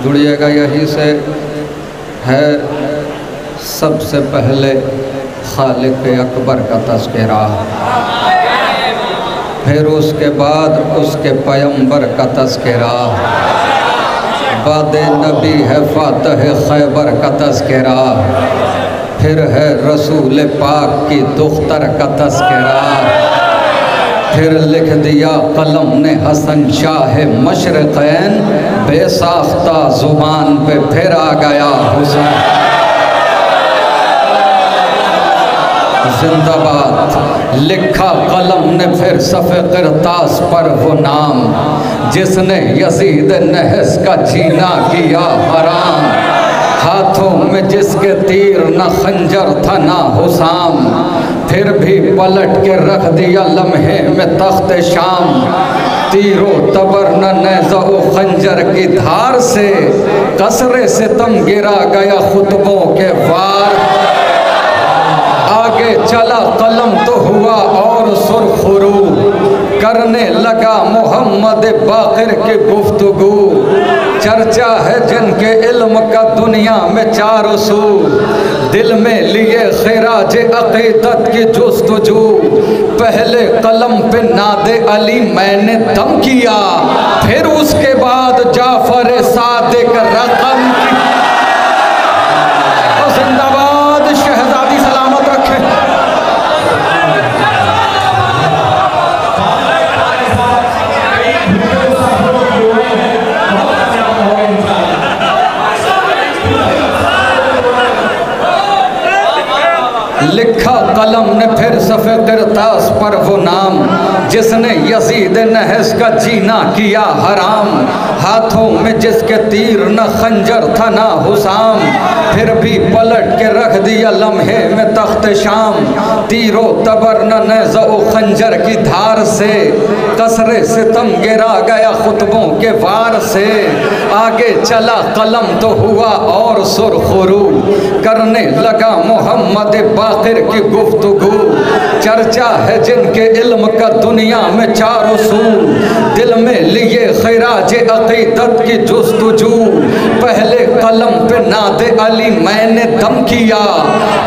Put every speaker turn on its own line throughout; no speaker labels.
जुड़िएगा। यही से है सबसे पहले खालिक अकबर का तज़किरा, फिर उसके बाद उसके पैगंबर का तज़किरा, बाद नबी है फातह खैबर का तज़किरा, फिर है रसूल पाक की दुख्तर का तज़किरा, फिर लिख दिया कलम ने हसन शाह मशरक़ैन, बेसाख्ता ज़ुबान पे फिर आ गया हुसैन। जिंदाबाद। लिखा कलम ने फिर सफ़े किरतास पर वो नाम, जिसने यजीद नहस का जीना किया हराम, हाथों में जिसके तीर न खंजर था ना हुसाम, फिर भी पलट के रख दिया लम्हे में तख्त शाम, तीरो तबर न नेज़ा खंजर की धार से, कसरे सितम गिरा गया खुतबों के वार, आगे चला कलम तो हुआ और सुरखरू, करने लगा मोहम्मद बाक़िर की गुफ्तगू, चर्चा है जिनके इल्म का दुनिया में चारों सू, दिल में लिए खिराज अक़ीदत की जुस्तजू, पहले कलम पे नादे अली मैंने दम किया, फिर उसके बाद जाफर सादिक रकम की। जिंदाबाद शहजादी सलामत रखे। लिखा कलम ने फिर सफ़े किरतास पर वो नाम, जिसने यजीद नहस का जीना किया हराम, हाथों में जिसके तीर न खंजर था ना हुसाम, फिर भी पलट के रख दिया लम्हे में तख्त शाम, तीरो तबर न नेज़ा खंजर की धार से, कसरे सितम गिरा गया खुतबों के वार से, आगे चला कलम तो हुआ और सुरखरू, करने लगा मोहम्मद बाक़िर की गुफ्तगू, चर्चा है जिनके इल्म का दुनिया में चारों सू, दिल में लिए खिराज अक़ीदत की जुस्तजू, पहले कलम पे नादे अली मैंने दम किया,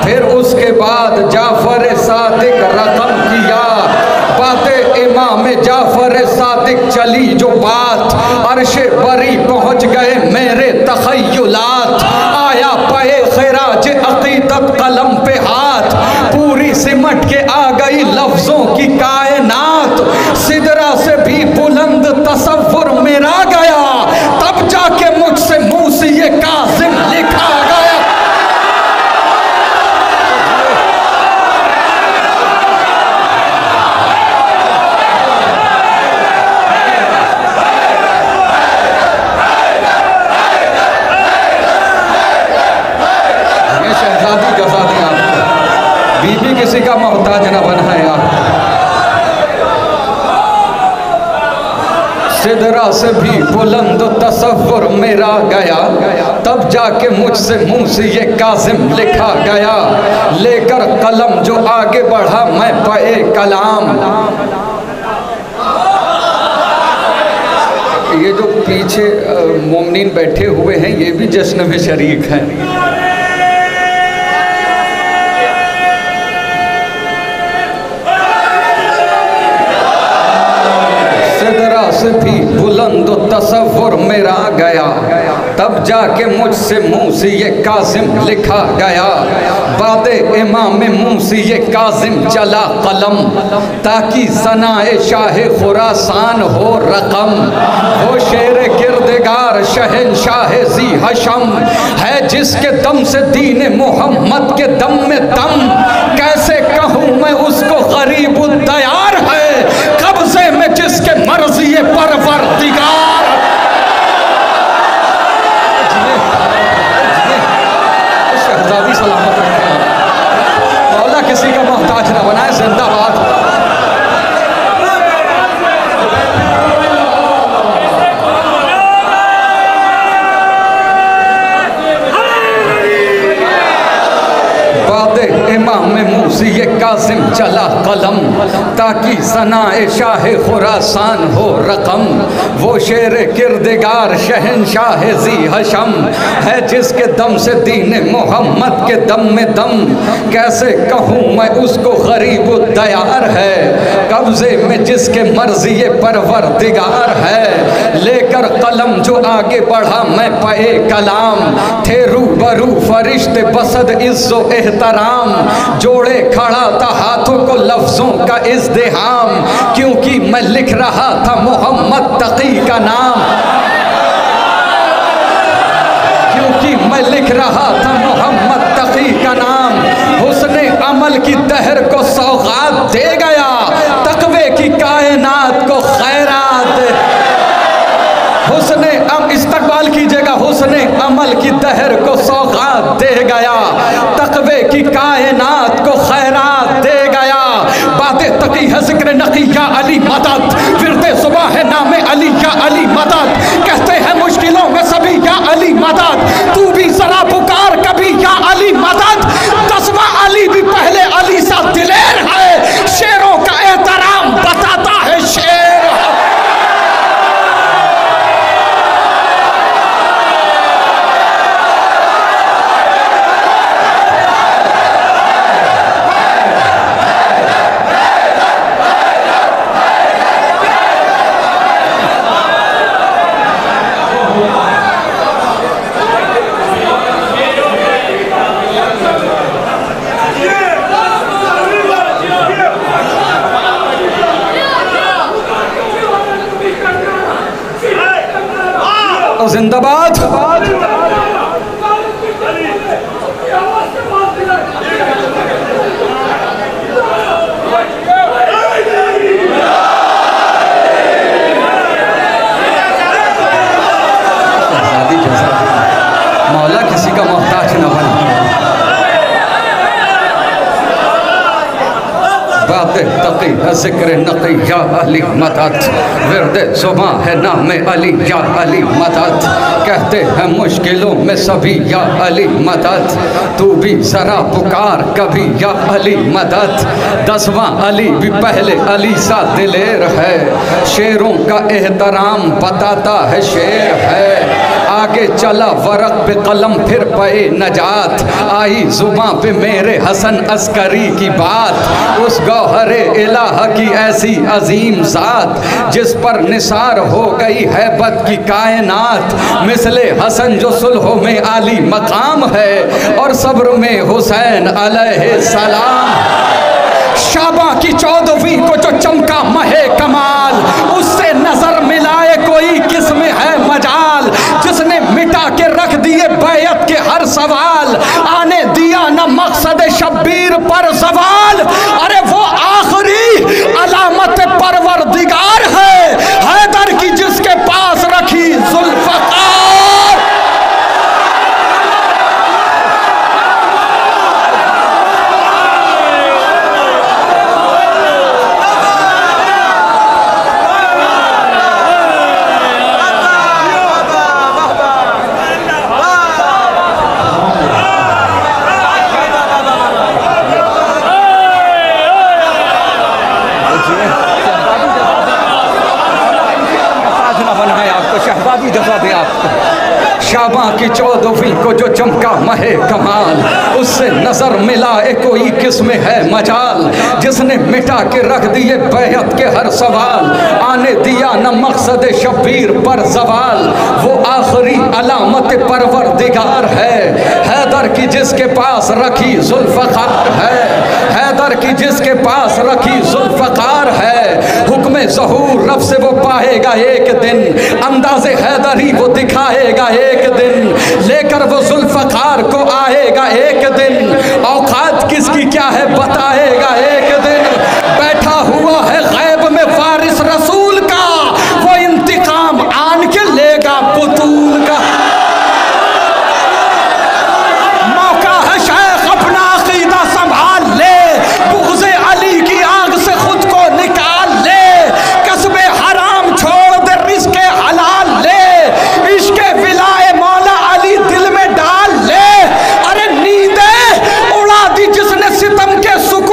फिर उसके बाद जाफर सादिक रकम किया, बातें इमाम जाफर सादिक चली जो बात, अर्शे बरी पहुँच गए मेरे तख़य्युलात, आया पे खिराज अक़ीदत कलम पे हाथ, पूरी सिमट के आ गई लफ्ज़ों की कायनात, सिदरा से भी बुलंद तसव्वुर मेरा गया, तब जाके मुझसे मुँह से ये काज़िम लिखा गया। ये शहजादी गजादी आपको, बीबी किसी का मोहताज न बनाए आप। सिदरा से भी बुलंद तसव्वुर मेरा गया, तब जाके मुझसे मुँह से ये काज़िम लिखा गया, लेकर कलम जो आगे बढ़ा मैं पे कलाम। ये जो पीछे मोमिनीन बैठे हुए हैं ये भी जश्न में शरीक हैं। सिदरा से भी बुलंद तसव्वुर मेरा गया, तब जाके मुझसे मुँह से ये काज़िम लिखा गया, बादे इमाम मुँह से ये काज़िम चला कलम, ताकि सनाए शाह खुरासान हो रकम, वो शेर किरदगार शहनशाह ज़ी हशम है, जिसके दम से दीन मोहम्मद के दम में दम, कैसे कहूँ मैं उसको गरीब तैयार है, कब्ज़े में जिसके मर्ज़ी परवरदिगार। शहजादी सलामत रखे, मौला किसी का मोहताज न बनाए। जिंदाबाद। बादे इमाम मुँह से ये कासिम चला कलम, ताकि सनाए शाह खुरासान हो रकम। वो शेर किरदगार शहनशाह जी हशम है, जिसके दम से दीन मोहम्मद के दम में दम। कैसे कहूँ मैं उसको गरीब दयार है, कब्जे में जिसके मर्जी परवरदिगार है। लेकर कलम जो आगे बढ़ा मैं पे कलाम, थे रूबरू फरिश्ते बसद इज्जो एहतराम। जोड़े खड़ा था हाथों को लफ्जों का इज़्दिहाम, क्योंकि मैं लिख रहा था मोहम्मद तकी का नाम। क्योंकि मैं लिख रहा था मोहम्मद तकी का नाम। हुस्ने अमल की दहर को सौगात दे गया, तकवे की कायनात को खैरात। हुस्ने इस्तकबाल कीजिएगा, हुस्ने अमल की दहर को सौगात दे गया, तकवे की कायनात को खैरात दे गया। बातें तकी है जिक्र नकी या अली मदद, फिरते सुबह है नामे अली या अली मदद। कहते हैं मुश्किलों में सभी या अली मदद, तू भी जरा पुकार कभी या अली मदद। 10वां अली भी पहले अली सा दिलेर है, शेरों का एहतराम बताता है शेर। जिंदाबाद। मौला किसी का मोहताज न बना। बातें तकी है जिक्र नकी या अली मदद, विरदे ज़ुबां है नाम अली या अली मदद। कहते हैं मुश्किलों में सभी या अली मदद, तू भी ज़रा पुकार कभी या अली मदद। 10वां अली भी पहले अली सा दिलेर है, शेरों का एहतराम बताता है शेर है। आगे चला वरक पे कलम फिर पे नजात, आई जुबां पे मेरे हसन अस्करी की बात। उस गौहरे इलाहा की ऐसी अजीम ज़ात, जिस पर निसार हो गई है बद की कायनात। मिसले हसन जो सुल्हो में आली मकाम है, और सब्र में हुसैन अलैहिस्सलाम। शाबा की 14वीं को जो चमका महे कमाल, उससे नजर मिलाए कोई किसमें है मजाल। जिसने मिटा के रख दिए बैयत के हर सवाल, आने दिया न मकसद शब्बीर पर सवाल। अरे वो आखिरी अलामत परवरदिगार है, हैदर की जिसके पास रखी जुल्फ़कार। शाबा की 14वीं को जो चमका महे कमाल, उससे नजर मिलाए कोई किसमें है मजाल। जिसने मिटा के रख दिए बैयत के हर सवाल, आने दिया न मकसद शब्बीर पर जवाल। वो आखिरी अलामत परवरदिगार है, हैदर की जिसके पास रखी जुल्फ़कार है। हैदर की जिसके पास रखी जुल्फ़कार है, हुक्म ज़हूर रब से वो पाएगा एक दिन। अंदाज़े हैदरी वो दिखाएगा एक दिन, लेकर वो जुल्फ़कार को आएगा एक दिन। औकात किसकी क्या है बताएगा एक दिन। बैठा हुआ है गैब में वारिस रसूल का, वो इंतकाम आन के लेगा बुतूल का। मौका है शेख अपना अकीदा संभाल ले, बुग़्ज़े अली की आग से खुद को निकाल ले। कसबे हराम छोड़ दे रिज़्क़े हलाल ले, इश्क़े विलाए मौला अली दिल में डाल ले। अरे नींदे उड़ा दी जिसने सितम के सुकून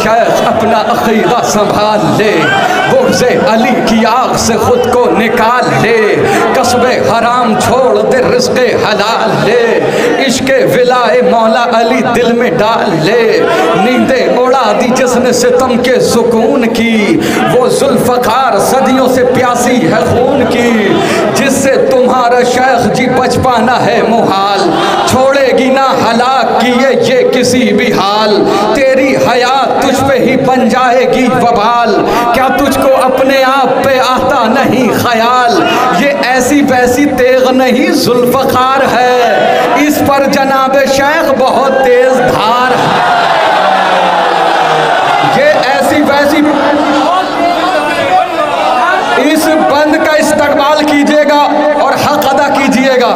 शेख अपना अकीदा संभाल ले, बुग़्ज़े अली की आग से खुद को निकाल ले, कसबे हराम छोड़ दे रिज़्क़े हलाल ले, इश्क़े विलाए मौला अली दिल में डाल ले, नींदें उड़ा दी जिसने सितम के सुकून की, वो ज़ुल्फ़कार सदियों से प्यासी है खून की, जिससे तुम्हारा शेख जी बच पाना है मुहाल, छोड़ेगी ना हलाक किए ये किसी भी हाल, तेरी हयात तुझ पे ही बन जाएगी वबाल, क्या तुझको अपने आप पे आता नहीं ख्याल, ये ऐसी वैसी तेग नहीं ज़ुल्फ़कार है, इस पर जनाब शेख बहुत तेज धार है, ये ऐसी वैसी, इस बंद का इस्तकबाल कीजिएगा और हक अदा कीजिएगा,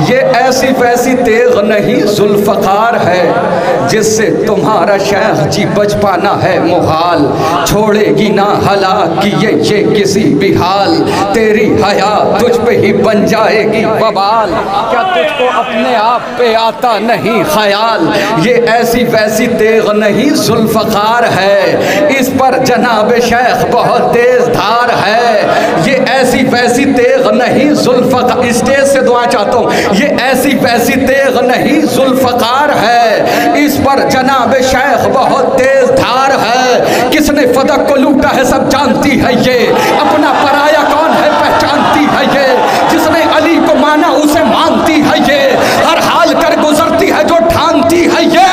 ये ऐसी वैसी तेग नहीं ज़ुल्फ़कार है, जिससे तुम्हारा शेख जी बच पाना है मुहाल, छोड़ेगी ना हलाक किए ये किसी भी हाल, तेरी हयात तुझ पे ही बन जाएगी वबाल, क्या तुझको अपने आप पे आता नहीं ख्याल, ये ऐसी वैसी तेग नहीं ज़ुल्फ़कार है, इस पर जनाब शेख बहुत तेज धार है, ये ऐसी वैसी तेग नहीं ज़ुल्फ़कार, स्टेज से दुआ चाहता हूँ, ये ऐसी वैसी तेग नहीं ज़ुल्फ़कार है, इस पर जनाब शेख बहुत तेज धार है, किसने फदक को लूटा है सब जानती है ये, अपना पराया कौन है पहचानती है ये, जिसने अली को माना उसे मानती है ये, हर हाल कर गुजरती है जो ठानती है ये,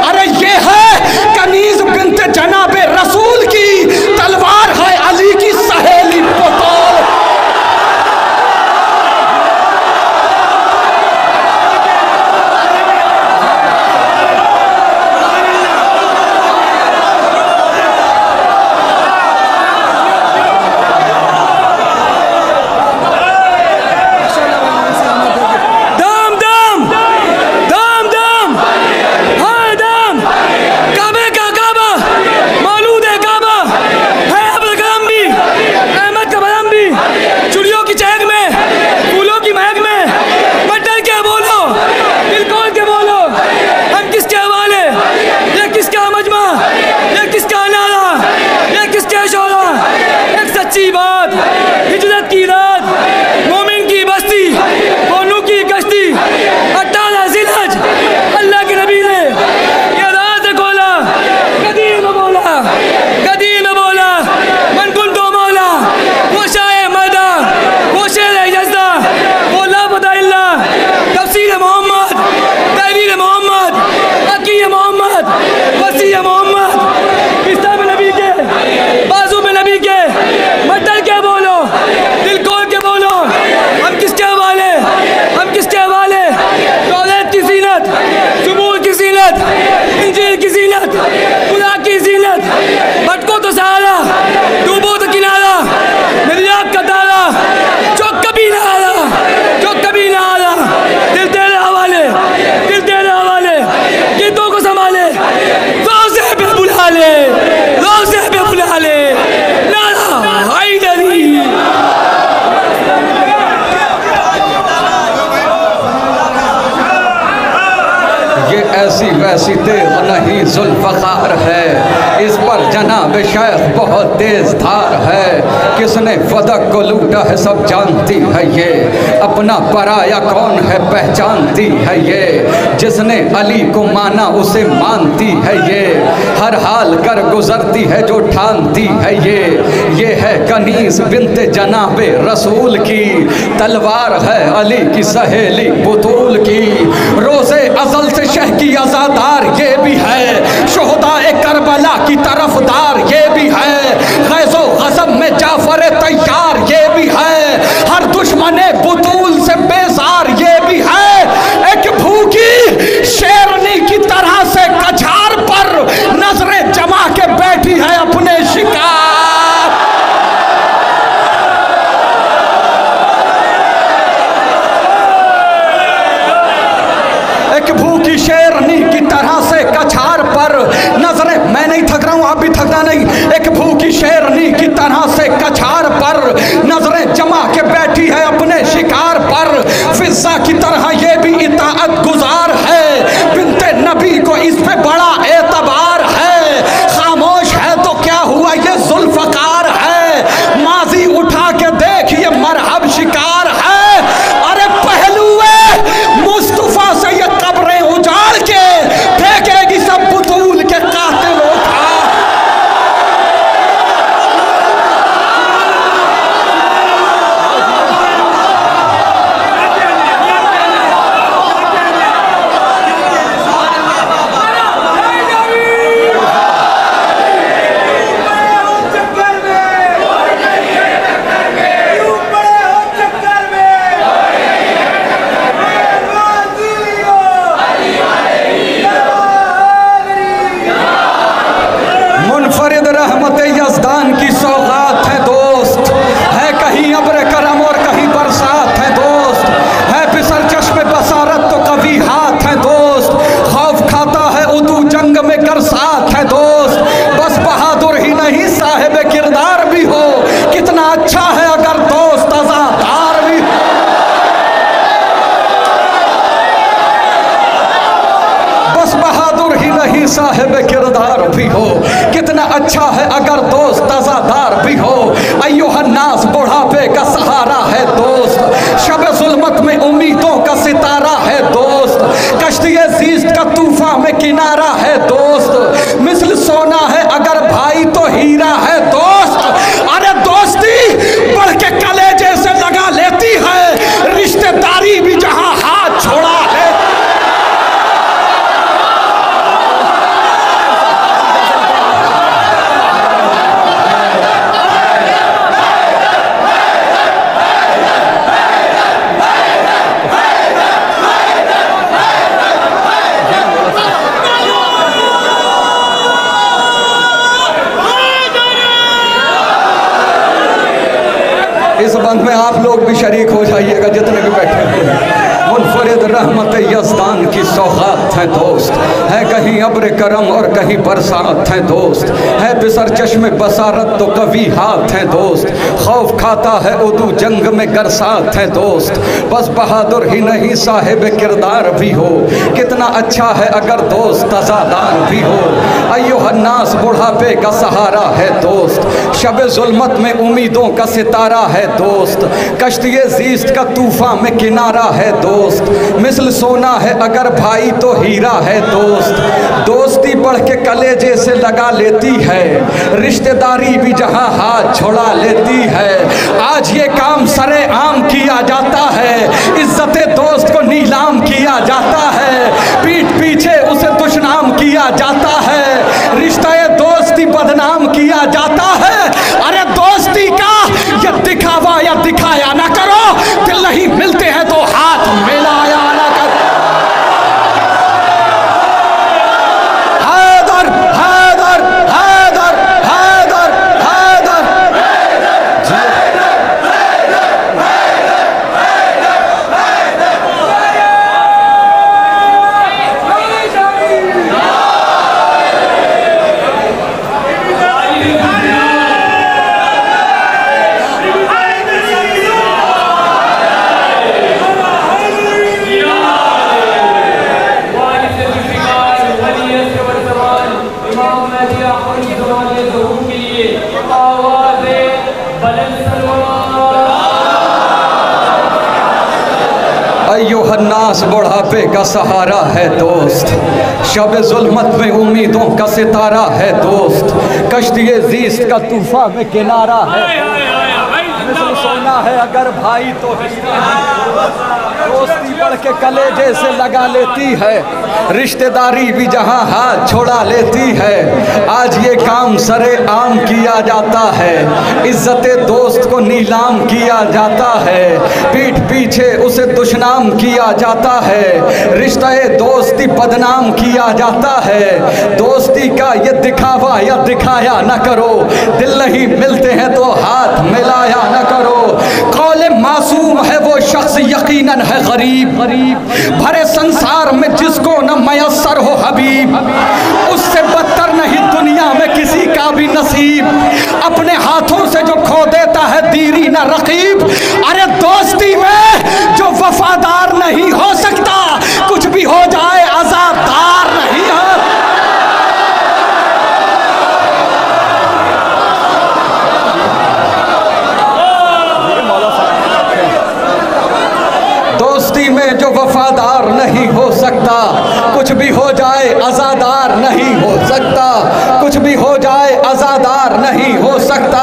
अरे ये है कनीज़ बिन्त जनाब रसूल की, तलवार है अली की सहेली पुतौल। ऐसी वैसी तेग नहीं ज़ुल्फ़कार है, इस पर जनाब शेख बहुत तेज धार है, किसने फदक को लूटा है सब जानती है ये, अपना पराया कौन है पहचानती है ये, जिसने अली को माना उसे मानती है ये, हर हाल कर गुजरती है जो ठानती है ये है कनीज़ बिन्त जनाब रसूल की, तलवार है अली की सहेली बुतूल की, रोज़े अज़ल से शह की अज़ादार ये भी है, शुहदाए करबला की तरफदार ये भी है, ग़ैज़ो ग़ज़ब में जाफ़र तैयार ये भी है, हर दुश्मने बुतूल से बेज़ार ये भी है, एक भूखी शेरनी की तरह से कछार पर नजरें जमा के बैठी है अपने शिकार। एक भूखी शेरनी की तरह से कछार पर नजरें, मैं नहीं थक रहा हूं आप भी थकना नहीं, एक भूखी शेरनी की तरह से कछार पर नजरें जमा के बैठी है अपने शिकार पर, फिजा की तरह ये भी इताअत गुजार है, बिन्ते नबी को इस पे बड़ा साहिब किरदार भी हो, कितना अच्छा है अगर दोस्त तज़ादार भी हो। अय्युहन्नास बुढ़ापे का सहारा है दोस्त, शब जुल्मत में उम्मीदों का सितारा है दोस्त, कश्ती-ए ज़ीस्त का तूफान में किनारा है दोस्त, मिसल सोना है अगर भाई तो हीरा है दोस्त। अरे दोस्ती बढ़ के कलेजे से लगा लेती है, रिश्तेदारी भी जहां हाथ छोड़ा है। इस बंद में आप लोग भी शरीक हो जाइएगा जितने भी बैठे हैं। मुनफरिद रहमत यज़दान की सौगात है दोस्त, है कहीं अब्र करम और कहीं बरसात है दोस्त, है बिसर चश्मे बसारत तो कभी हाथ है दोस्त, खौफ खाता है उदू जंग में गरसात है दोस्त, बस बहादुर ही नहीं साहिब किरदार भी हो, कितना अच्छा है अगर दोस्त तज़ादार भी हो। अय्युहन्नास बुढ़ापे का सहारा है दोस्त, शब जुल्मत में उम्मीदों का सितारा है दोस्त, कश्ती-ए ज़ीस्त का तूफान में किनारा है दोस्त, मिसल सोना है अगर भाई तो हीरा है दोस्त, दोस्ती बढ़ के कलेजे से लगा लेती है, रिश्तेदारी भी जहां हाथ छोड़ा लेती है। आज ये काम सरे आम किया जाता है, इज्जत दोस्त को नीलाम किया जाता है, पीठ पीछे उसे दुश्मन किया जाता है, रिश्ता दोस्ती बदनाम किया जाता है। अरे दोस्ती का ये दिखावा या दिखाया ना करो, दिल नहीं मिलते हैं तो हाथ मिलाया ना करो। हैदर हैदर हैदर हैदर हैदर अय्युहन्नास बुढ़ापे का सहारा है दोस्त, शब जुल्मत में उम्मीदों का सितारा है दोस्त, कश्ती-ए ज़ीस्त का तूफान में किनारा है, मिसल सोना है अगर भाई तो दोस्ती बढ़ के कलेजे से लगा लेती है, रिश्तेदारी भी जहां हाथ छोड़ा लेती है। आज ये काम सरे आम किया जाता है, इज्जत दोस्त को नीलाम किया जाता है, पीठ पीछे उसे दुश्मन किया जाता है, रिश्ता दोस्ती बदनाम किया जाता है। दोस्ती का ये दिखावा या दिखाया न करो, दिल नहीं मिलते हैं तो हाथ मिलाया न करो। कौले मासूम है वो शख्स यकीनन है गरीब, भरे संसार में जिसको न मयस्सर हो हबीब, उससे बदतर नहीं दुनिया में किसी का भी नसीब, अपने हाथों से जो खो देता है दीरी न रकीब। अरे दोस्ती में जो वफादार नहीं हो सकता, कुछ भी हो जाए आज़ादार नहीं है। दोस्ती में जो वफादार नहीं हो सकता, कुछ भी हो जाए आज़ादार नहीं हो सकता, कुछ भी हो जाए आज़ादार नहीं हो सकता।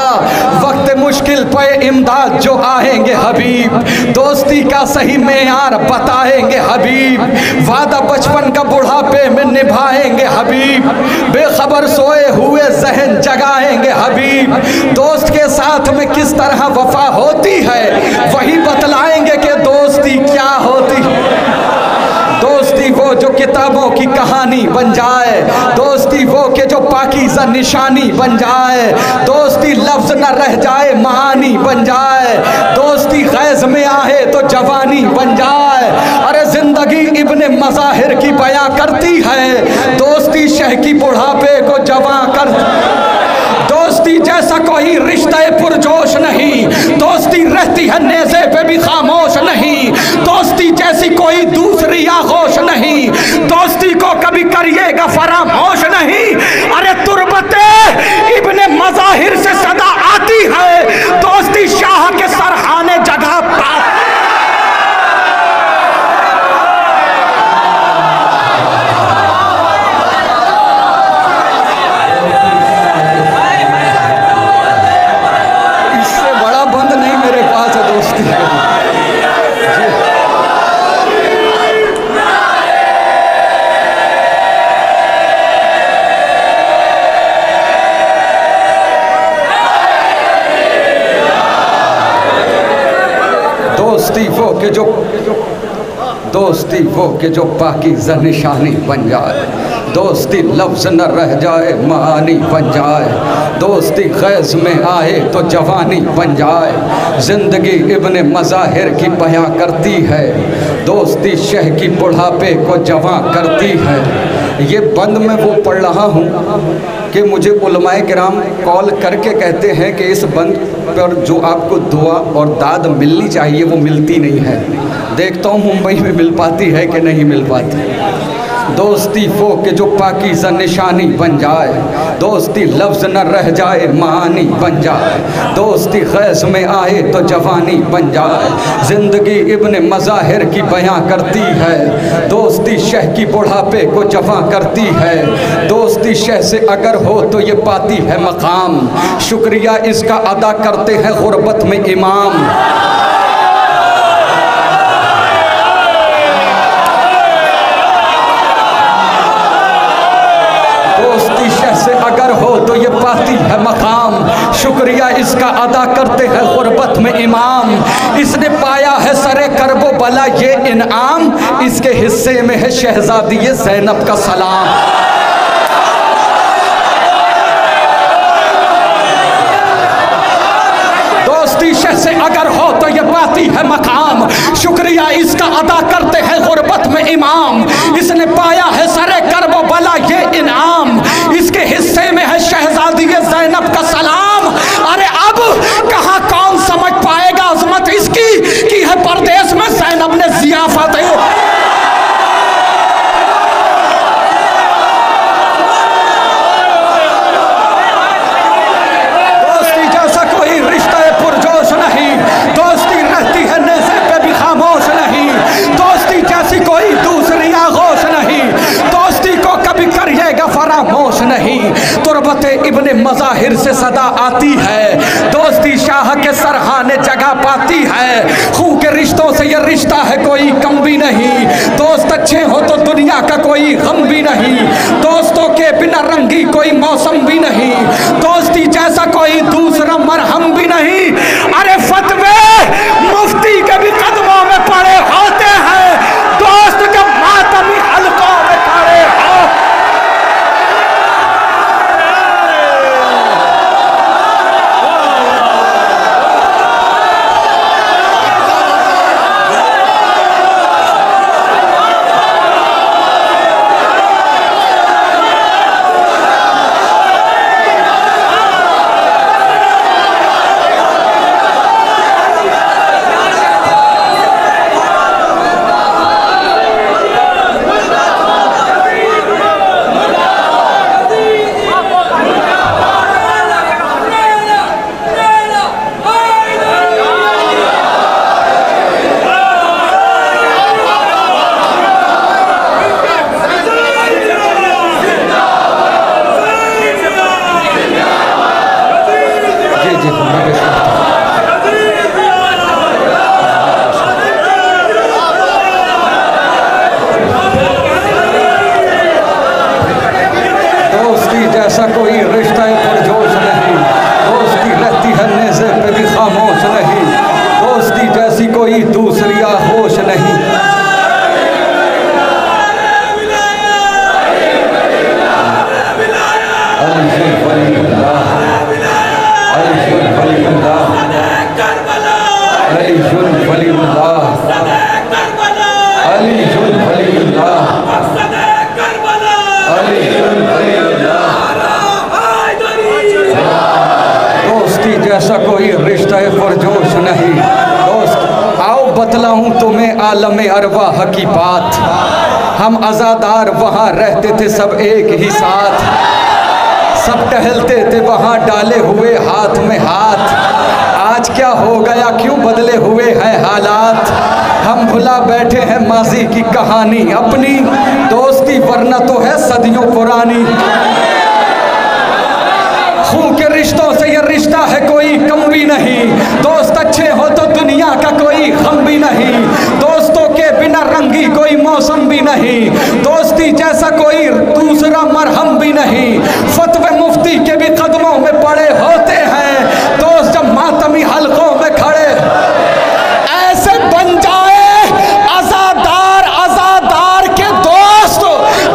वक्त मुश्किल पे इमदाद जो आएंगे हबीब, दोस्ती का सही मेयार बताएंगे हबीब, वादा बचपन का बुढ़ापे में निभाएंगे हबीब, बेखबर सोए हुए जहन जगाएंगे हबीब। दोस्त के साथ में किस तरह वफा होती है, वही बतलाएंगे कि दोस्ती क्या होती है। दोस्ती वो जो किताबों की कहानी बन जाए, दोस्ती वो के जो पाकीज़ा निशानी बन जाए, दोस्ती लफ्ज़ न रह जाए मानी बन जाए, दोस्ती गैज़ में आए तो जवानी बन जाए। अरे जिंदगी इब्ने मज़ाहिर की बयां करती है, दोस्ती शह की बुढ़ापे को जवां करती। दोस्ती जैसा कोई रिश्ता पुरजोश नहीं, दोस्ती रहती है नेज़े पे भी खामोश नहीं, दोस्ती जैसी कोई दूसरी आगोश नहीं, दोस्ती को कभी करिएगा फरामोश नहीं। नहीं। अरे तुरबते इब्ने मज़ाहिर से सदा आती है, दोस्ती शाह के सरहाने जगह पाती। इससे बड़ा बंद नहीं मेरे पास है दोस्ती है। दोस्ती वो के जो पाकीज़ा निशानी बन जाए, दोस्ती लफ्ज़ न रह जाए मानी बन जाए, दोस्ती ग़ैज़ में आए तो जवानी बन जाए, ज़िंदगी इब्ने मज़ाहिर की बयां करती है, दोस्ती शह की बुढ़ापे को जवां करती है। ये बंद में वो पढ़ रहा हूँ कि मुझे उलमाए किराम कॉल करके कहते हैं कि इस बंद पर जो आपको दुआ और दाद मिलनी चाहिए वो मिलती नहीं है। देखता हूँ मुंबई में मिल पाती है कि नहीं मिल पाती। दोस्ती वो के जो पाकीज़ा निशानी बन जाए, दोस्ती लफ्ज़ न रह जाए मानी बन जाए, दोस्ती ग़ैज़ में आए तो जवानी बन जाए, ज़िंदगी इब्ने मज़ाहिर की बयां करती है, दोस्ती शह की बुढ़ापे को जवां करती है, दोस्ती शह से अगर हो तो ये पाती है मकाम, शुक्रिया इसका अदा करते हैं गुरबत में इमाम। दोस्ती शह से अगर हो तो ये पाती है मकाम, शुक्रिया इसका अदा करते हैं गुरबत में इमाम। इसने पाया है सरे करबो बला ये इनाम, इसके हिस्से में है शहजादी ज़ैनब का सलाम। दोस्ती शह से अगर हो तो ये पाती है मकाम, शुक्रिया इसका अदा करते हैं गुरबत में इमाम। इसने पाया है सरे करबो बला ये इनाम, इसके हिस्से में है शहजादी ज़ैनब का सलाम। अरे अब कहाँ कौन समझ पाएगा अजमत इसकी कि है परदेश में ज़ैनब ने ज़ियाफ़त फरामोश नहीं। तुरबते इब्ने मज़ाहिर से सदा आती है, दोस्ती शाह के सरहाने जगह पाती है। खूह के रिश्तों से ये रिश्ता है कोई कम भी नहीं, दोस्त अच्छे हो तो दुनिया का कोई गम भी नहीं, दोस्तों के बिना रंगी कोई मौसम भी नहीं, दोस्ती जैसा कोई दूसरा मरहम भी नहीं। अरे फतवे मुफ्ती के भी कदमों में पड़े होते हैं, दोस्त जब मातमी हलकों में खड़े हो। ऐसा कोई रिश्ता पुरजोश नहीं, दोस्ती रहती है नेज़े पे भी खामोश नहीं, दोस्ती जैसी कोई दूसरी होश नहीं। दोस्ती जैसा कोई रिश्ता पुरजोश नहीं। दोस्त आओ बतलाऊं तुम्हें आलम अरवाह की बात, हम आज़ादार वहाँ रहते थे सब एक ही साथ, जब टहलते थे वहाँ डाले हुए हाथ में हाथ। आज क्या हो गया, क्यों बदले हुए हैं हालात। हम भुला बैठे हैं माजी की कहानी अपनी, दोस्ती वरना तो है सदियों पुरानी। खून के रिश्तों से ये रिश्ता है कोई कम भी नहीं, दोस्त अच्छे हो तो दुनिया का कोई गम भी नहीं। दोस्तों के बिना रंगी कोई मौसम भी नहीं, दोस्ती जैसा कोई दूसरा मरहम भी नहीं। फतवे मुफ्ती के भी कदमों में पड़े होते हैं, दोस्त जब मातमी हलकों में खड़े ऐसे बन जाए आजादार आजादार के दोस्त,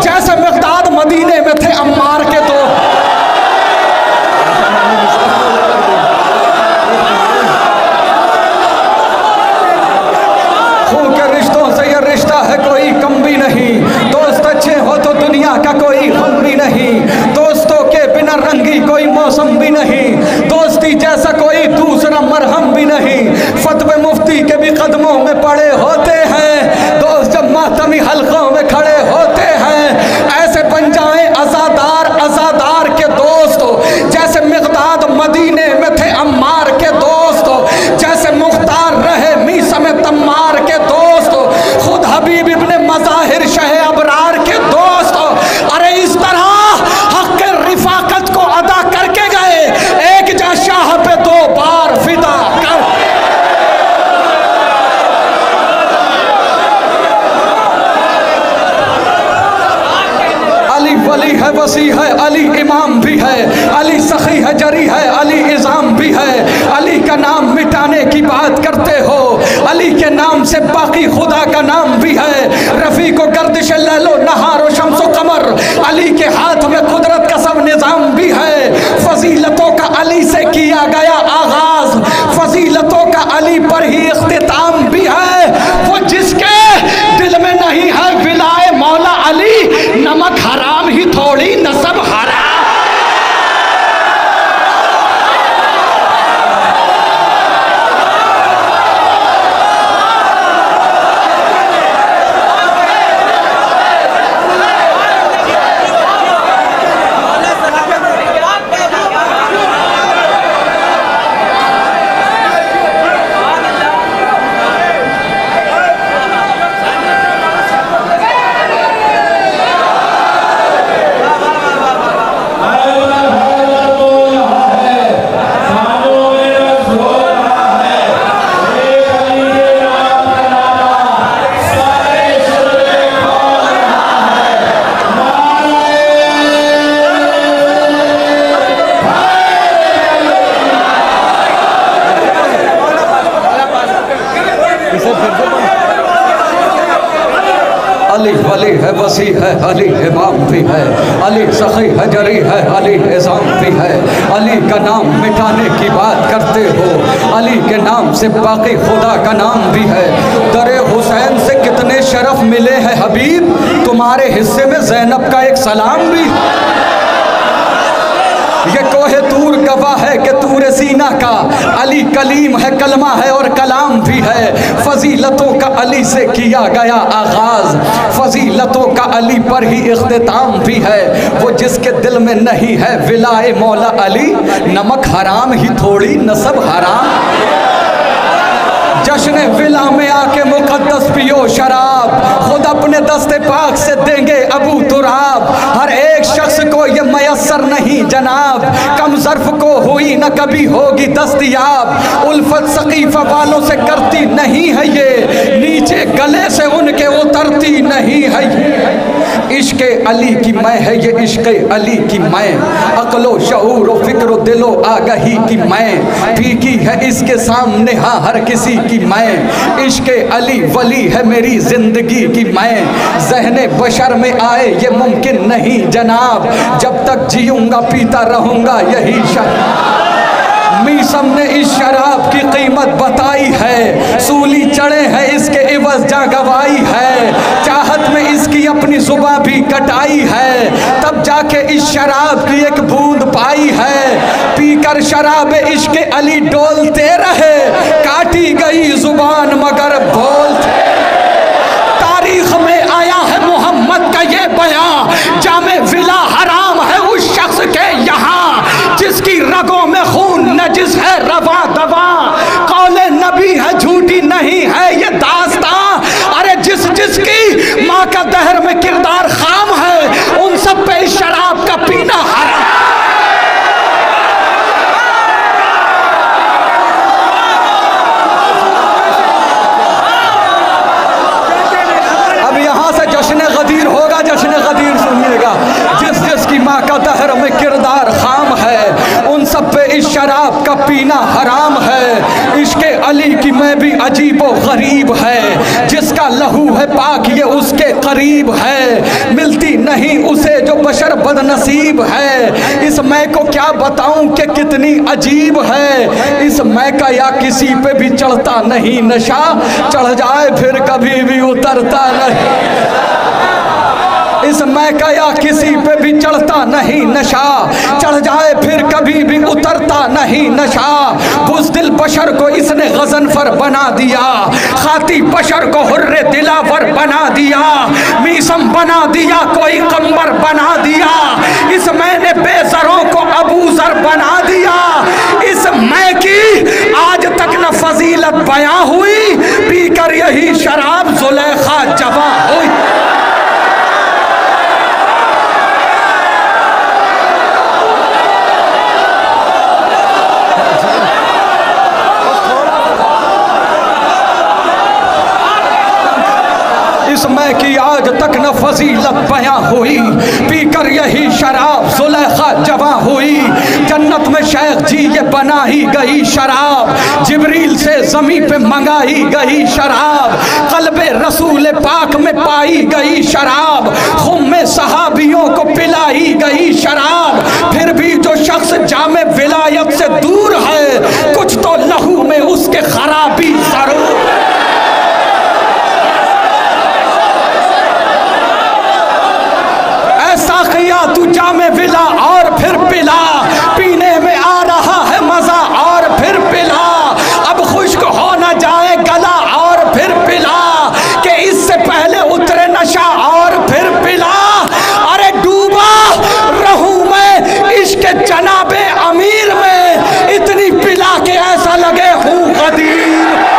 जैसे मिक़दाद मदीने में थे अम्मार के दोस्त। दोस्त अच्छे हो तो दुनिया का कोई गम भी नहीं, दोस्तों के बिना रंगी कोई मौसम भी नहीं, दोस्ती जैसा कोई दूसरा मरहम भी नहीं। फतवे मुफ्ती के भी कदमों में पड़े होते हैं, दोस्त जब मातमी हलकों में खड़े होते हैं ऐसे बन जाए आजादार आजादार के दोस्त, जैसे मिक़दाद मदीने में थे अम्मार के दोस्त, जैसे मुख्तार रहे मीसा में तम्मार के दोस्त, खुद हबीब इब्ने मज़ाहिर शहे अबरार के दोस्त। अरे इस तरह हक़ रिफ़ाक़त को अदा करके गए, एक जा शाह पे दो बार फिदा कर। अली वली है, वसी है, अली इमाम भी है, अली सखी है, जरी है, अली इज़ाम भी है। अली का नाम मिटाने की बात करते हो, अली के नाम से बाकी खुदा का नाम भी है। रफ़ी को गर्दिश लैलो नहारो शम्सो कमर, अली के हाथ में कुदरत का सब निज़ाम भी है। फजीलतों का अली से किया गया आगाज़, फजीलतों का अली पर ही इख्तिताम भी है। वो जिसके दिल में नहीं है विलाए मौला अली, नमक हराम ही थोड़ी नसब हराम। अली वली है, वसी है, अली इमाम भी है, अली सखी है, जरी है, अली इज़ाम भी है। अली का नाम मिटाने की बात करते हो, अली के नाम से बाकी खुदा का नाम भी है। दरे हुसैन से कितने शरफ मिले हैं हबीब, तुम्हारे हिस्से में ज़ैनब का एक सलाम भी। ये कोहे तूर गवाह है कि तूर सीना का, अली कलीम है, कलमा है और कलाम भी है। फजीलतों का अली से किया गया आगाज़, फजीलतों का अली पर ही इख्तिताम भी है। वो जिसके दिल में नहीं है विलाए मौला अली, नमक हराम ही थोड़ी नसब हराम। जश्न विला में आके मुकद्दस पियो शराब, खुद अपने दस्ते पाक से देंगे अबू तुराब। हर एक शख्स को ये मयसर नहीं जनाब, कम ज़र्फ को हुई न कभी होगी दस्तयाब। उल्फत सकीफ़ा वालों से करती नहीं है ये, नीचे गले से उनके उतरती नहीं है ये। इश्क़ अली की मैं है ये, इश्क़ अली की मैं, अक़लो शऊर व फ़िक्र दिलो आगही की मैं। फीकी है इसके सामने हाँ हर किसी की मैं, इश्क़ अली वली है मेरी ज़िंदगी की मैं। ज़हने बशर में आए ये मुमकिन नहीं जनाब, जब तक जीऊँगा पीता रहूँगा यही शराब। मीसम ने इस शराब की कीमत बताई है, सूली चढ़े हैं इसके इवज़ जा गवाई है। चाहत में इसकी अपनी ज़ुबां भी कटाई है, तब जाके इस शराब की एक बूंद पाई है। पीकर शराब इश्क़ अली डोलते रहे, काटी गई ज़ुबान मगर बोलते। तारीख़ में आया है मोहम्मद का ये बयां, जामे विला हराम है उस शख्स के यहाँ। का दहर में किरदार खाम है, उन सब पे इस शराब का पीना हराम। अब यहां से जश्न गदीर होगा, जश्न गदीर सुनिएगा। जिस जिसकी माँ का दहर में किरदार खाम है, उन सब पे इस शराब का पीना हराम है। इश्क़े अली की मैं भी अजीब व गरीब है, जिसका लहू है पाक ये उसके करीब है। मिलती नहीं उसे जो बशर बदनसीब है, इस मैं को क्या बताऊं कि कितनी अजीब है। इस मैं का या किसी पे भी चढ़ता नहीं नशा, चढ़ जाए फिर कभी भी उतरता नहीं। इस मैं का या किसी पे भी चढ़ता नहीं नशा, चढ़ जाए फिर कभी भी उतरता नहीं नशा। बुज़दिल बशर को इसने गज़नफर बना दिया, खाती बशर को हुर्रे दिलावर बना दिया। मीसम बना दिया कोई कम्बर बना दिया, इस मैंने बेसरों को अबूजर बना दिया। इस मैं की आज तक न फजीलत बयां हुई, पीकर यही शराब ज़ुलेखा जवां हुई। इस मैं की आज तक न फजीलत बयां हुई, पीकर यही शराब ज़ुलेखा जवां हुई। जन्नत में शेख जी ये बनाई गई शराब, जिब्रील से ज़मीं पे मंगाई गई शराब। क़ल्बे रसूल पाक में पाई गई शराब, खुम में सहाबियों को पिलाई गई शराब। फिर भी जो शख्स जामे विलायत से दूर है, कुछ तो लहू में उसके खराबी जरूर। साक़िया तू जामे विला और फिर पिला, पीने में आ रहा है मजा और फिर पिला। अब खुश्क हो न जाए गला और फिर पिला, कि इससे पहले उतरे नशा और फिर पिला। अरे डूबा रहूं मैं इश्क जनाबे अमीर में, इतनी पिला के ऐसा लगे हूँ गदीर।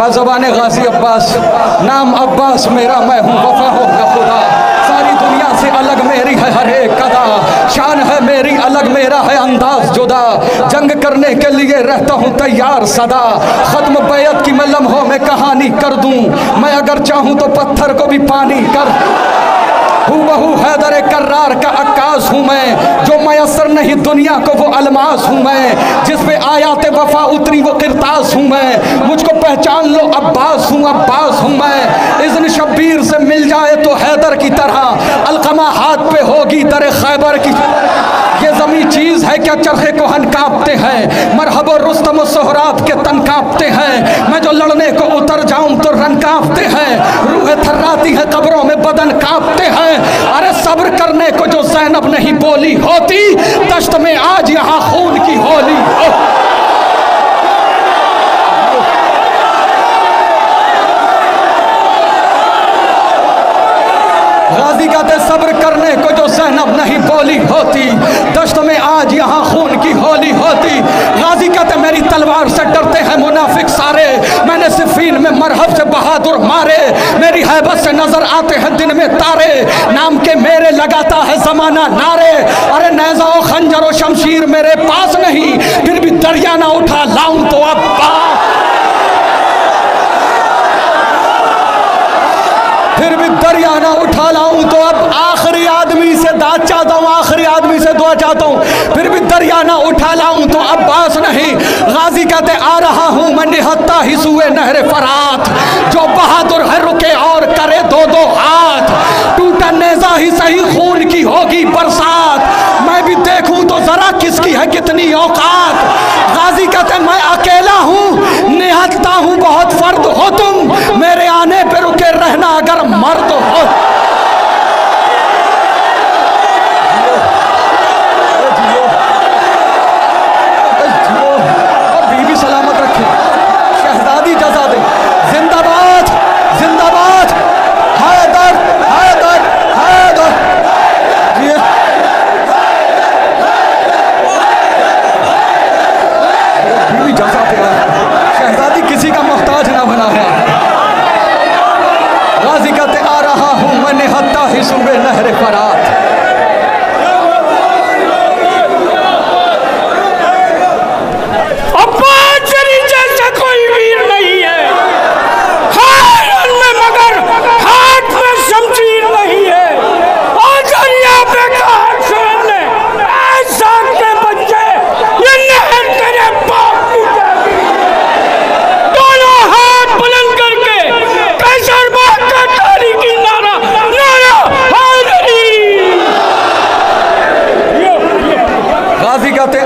ज़बाने गाजी अब्बास, नाम अब्बास मेरा, मैं हूँ वफा हो न खुदा। सारी दुनिया से अलग मेरी है हर एक कदा, शान है मेरी अलग मेरा है अंदाज जुदा। जंग करने के लिए रहता हूँ तैयार सदा, ख़त्म बैत की मैं लम्हों में कहानी कर दूँ। मैं अगर चाहूँ तो पत्थर को भी पानी कर हूबहू हैदर कर्रार का अक्कास हूँ मैं, जो मयसर नहीं दुनिया को वो अलमास हूँ मैं। जिस पे आयात वफा उतरी वो किरतास हूँ मैं, मुझको पहचान लो अब्बास हूँ मैं। इज़्न शब्बीर से मिल जाए तो हैदर की तरह, अलकमा हाथ पे होगी दर खैबर की। ये ज़मी चीज़ है क्या चरखे को हन कांपते हैं, मरहब रुस्तम सोहराब के तन कांपते हैं। मैं जो लड़ने को उतर जाऊं तो रन कांपते हैं, रूह थर्राती है कब्रों में बदन कांपते हैं। अरे सब्र करने को जो ज़ैनब नहीं बोली होती, दश्त में आज यहाँ खून की होली हो। गाजी कहते सब्र करने को जो ज़ैनब नहीं बोली होती, दश्त में आज यहाँ खून की होली होती। गाजी कहते मेरी तलवार से डरते हैं मुनाफिक सारे, मैंने सिफ़ीन में मरहब से बहादुर मारे। मेरी हैबत से नजर आते हैं दिन में तारे, नाम के मेरे लगाता है ज़माना नारे। अरे नेज़ा और खंजर और शमशीर मेरे पास नहीं, फिर भी दरिया ना उठा लाऊं तो अब फिर भी दरिया ना उठा लाऊं तो अब आखिरी आदमी से दाद चाहता हूँ, आखिरी आदमी से दुआ चाहता हूँ। फिर भी दरिया ना उठा लाऊं तो अब्बास नहीं। गाजी कहते आ रहा हूँ मैं निहत्ता ही सुए नहरे फरात, जो बहादुर है रुके और करे दो दो हाथ। टूटा नेज़ा ही सही खून की होगी बरसात, मैं भी देखूं तो
जरा किसकी है कितनी औकात। गाजी कहते मैं अकेला हूँ निहत्ता हूँ बहुत फर्द हो तुम, मेरे आने पे रुके रहना अगर मर्द हो। बीवी सलामत रखे, शहजादी जजा दे, जिंदाबाद जिंदाबाद, हैदर हैदर हैदर। बीवी जजा दे, शहजादी किसी का मोहताज ना बना है। गाजी कहते आ रहा हूं मैं निहत्ता ही सुबह नहरे फरात।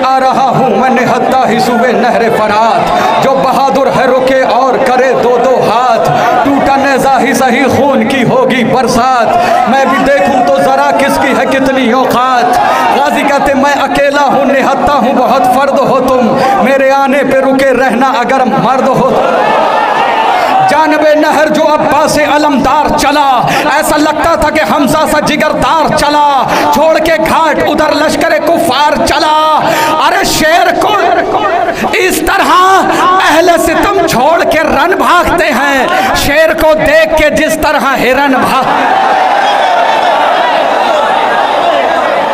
आ रहा हूं मैं निहत्ता ही सुबह नहरे फरात, जो बहादुर है रुके और करे दो दो हाथ, टूटा नेज़ा ही सही खून की होगी बरसात, मैं भी देखूं तो जरा किसकी है कितनी औकात। गाजी कहते मैं अकेला हूं निहत्ता हूं बहुत फर्द हो तुम, मेरे आने पे रुके रहना अगर मर्द हो। जानबे नहर जो अब्बा से अलमदार चला, ऐसा लगता था कि हमजा सा जिगरदार चला, छोड़ के घाट उधर लश्कर कुफार चला। अरे शेर को इस तरह अहले सितम छोड़ के रन भागते हैं, शेर को देख के जिस तरह हिरन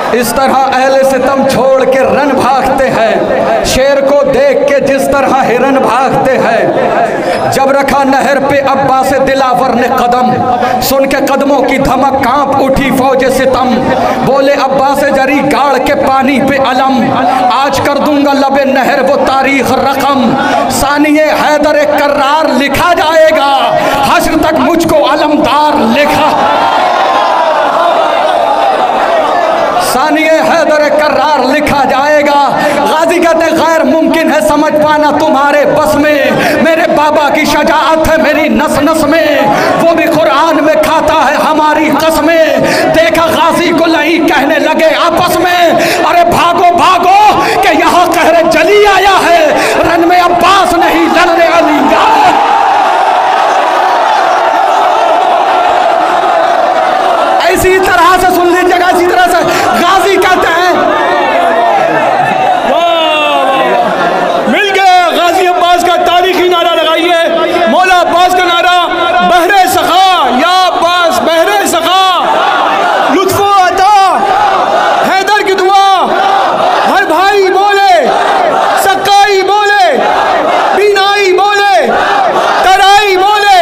इस तरह अहले सितम छोड़ के रन भागते हैं, शेर को देख के जिस तरह हिरन भागते हैं। जब रखा नहर पे अब्बा से दिलावर ने कदम, सुन के कदमों की धमक कांप उठी फौज सितम, बोले अब्बा से जरी गाड़ के पानी पे अलम, आज कर दूंगा लबे नहर वो तारीख रकम, सानिए हैदर कर्रार लिखा जाएगा, हश्र तक मुझको अलमदार लिखा। सानिए हैदर कर्रार लिखा जाएगा। गाजी कहते गैर मुमकिन है समझ पाना तुम्हारे बस में, मेरे बाबा की शजाअत है मेरी नस नस में, वो भी कुरान में खाता है हमारी कसमें। देखा गाजी को लई कहने लगे आपस में, अरे भागो भागो कि यहाँ कहरे जली आया है, रन में अब्बास नहीं लड़ने अली। इसी तरह से सुन लीजिएगा, इसी तरह से गाजी कहते हैं
मिल गया गाजी अब्बास का तारीखी नारा लगाइए, मौला अब्बास का नारा, बहरे सखा या अब्बास बहरे सखा, लुत्फो अता हैदर की दुआ, हर भाई बोले सक्काई बोले, बीनाई बोले, तराई बोले,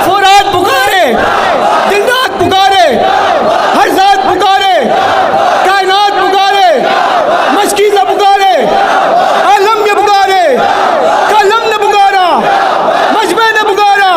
फुरात पुकारे, दिन रात पुकारे, हर जात पुकारे, कायनात पुकारे, मशकीज़ा पुकारे, आलम ने पुकारे, कलम ने पुकारा, मजमे ने पुकारा,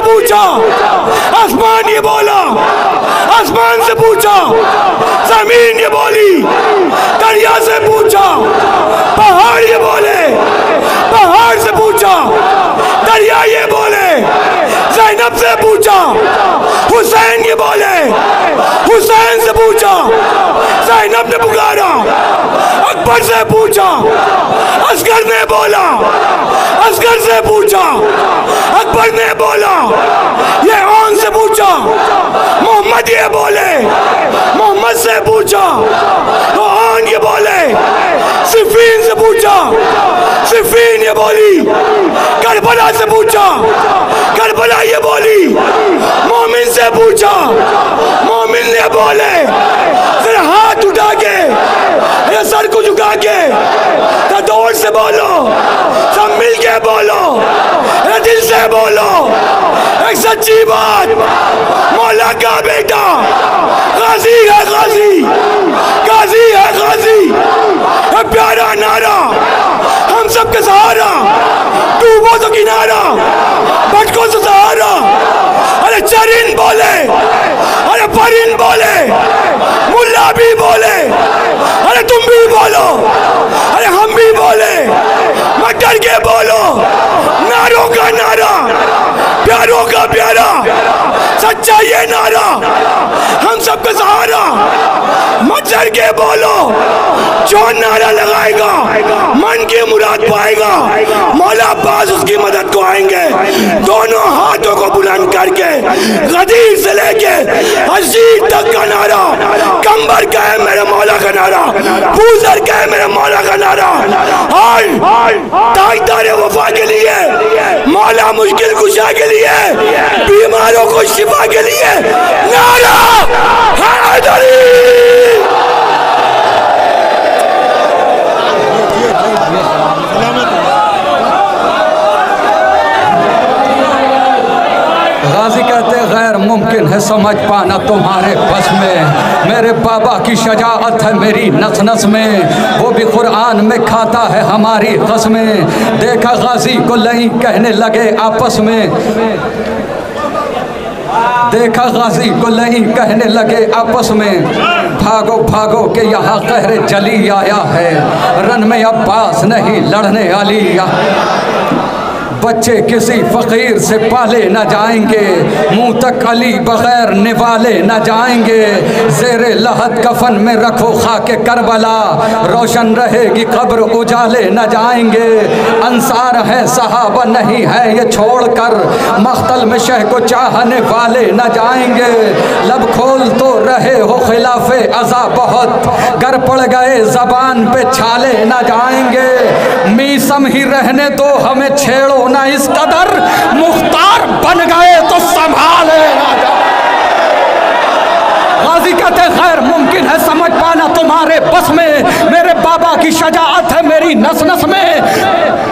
पूछा, आसमान ये बोला, आसमान से पूछा, जमीन ये बोली, दरिया से पूछा, पहाड़ ये बोले, पहाड़ से पूछा, दरिया ये बोले, ज़ैनब से पूछा, हुसैन ये बोले, हुसैन से पूछा, ज़ैनब ने पुकारा, अकबर से पूछा, असगर ने बोला, असगर से पूछा, अकबर ने बोला, ये औन से पूछा, मोहम्मद ये बोले, मोहम्मद से पूछा, तो औन ये बोले, सिफीन से पूछा, सिफीन ये बोली, करबला से पूछा, करबला ये बोली, मोमिन से पूछा, मोमिन ने बोले, फिर हाथ उठा के, ये सर को झुका के, तो दौड़ से बोलो, सब मिल के बोलो, ये दिल से बोलो, एक सच्ची बात, मौला का बेटा गाजी है, गाजी, गाजी है, गाजी, ये प्यारा नारा, हम सबके सहारा, डूबो तो किनारा, भटको तो सहारा, अरे चरिन बोले, अरे परिन बोले, मुल्ला भी बोले, अरे तुम भी बोलो, अरे हम भी बोले, मत डर के बोलो, नारों का नारा, प्यारों का प्यारा, सच्चा ये नारा, हम सबका सहारा, मत डर के बोलो, जो नारा लगाएगा मन की मुराद पाएगा, मौला अब्बास उसकी मदद को आएंगे, दोनों हाथों को बुलंद करके, गदीर से लेके हसीर तक का नारा, कंबर का है मेरे मौला का नारा, बूजर का है मेरे मौला का नारा, और ताजदार वफा के लिए, मौला मुश्किल कुशा के लिए, बीमारों को शिफा के लिए, नारा हैदरी।
गाजी कहते गैर मुमकिन है समझ पाना तुम्हारे बस में, मेरे बाबा की शजाअत है मेरी नस नस में, वो भी कुरान में खाता है हमारी कसमें। देखा गाजी को लई कहने लगे आपस में, देखा गाजी को लई कहने लगे आपस में, भागो भागो के यहाँ कहरे जली आया है, रन में अब्बास नहीं लड़ने अली। बच्चे किसी फ़कीर से पाले न जाएंगे, मुँह तक अली बग़ैर निवाले न जाएंगे। ज़ेरे लहद कफन में रखो खाके करबला, रोशन रहेगी कब्र उजाले न जाएंगे। अंसार हैं सहाबा नहीं है ये छोड़कर, मख्तल में शह को चाहने वाले न जाएंगे। लब खोल तो रहे हो खिलाफे अज़ा बहुत, गर पड़ गए ज़बान पे छाले न जाएंगे। मीसम ही रहने दो हमें छेड़ो ना इस कदर, मुख्तार बन गए तो संभाले ना जाए। गाजी कहते गैर मुमकिन है समझ पाना तुम्हारे बस में, मेरे बाबा की शजाअत है मेरी नस नस में।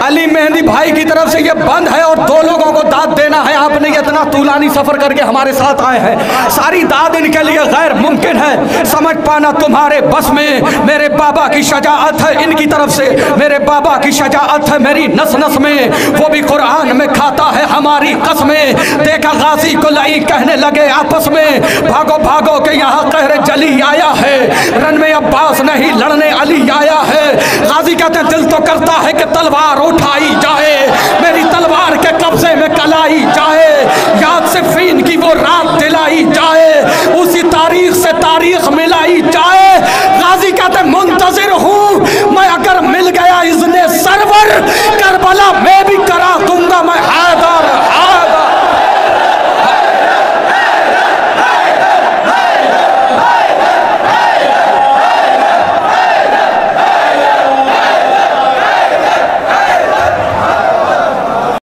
अली मेहंदी भाई की तरफ से ये बंद है और दो लोगों को दाद देना है। आपने इतना तूलानी सफर करके हमारे साथ आए हैं, सारी दाद इनके लिए गैर मुमकिन है समझ पाना तुम्हारे बस में। मेरे बाबा की शजाअत है इनकी तरफ से, मेरे बाबा की शजाअत है मेरी नस नस में, वो भी कुरान में खाता है हमारी कसमें। देखा गाजी को लई कहने लगे आपस में, भागो भागो के यहाँ कहरे जली आया है, रन में अब्बास नहीं लड़ने अली आया है। गाजी कहते दिल तो करता है कि तलवार उठाई जा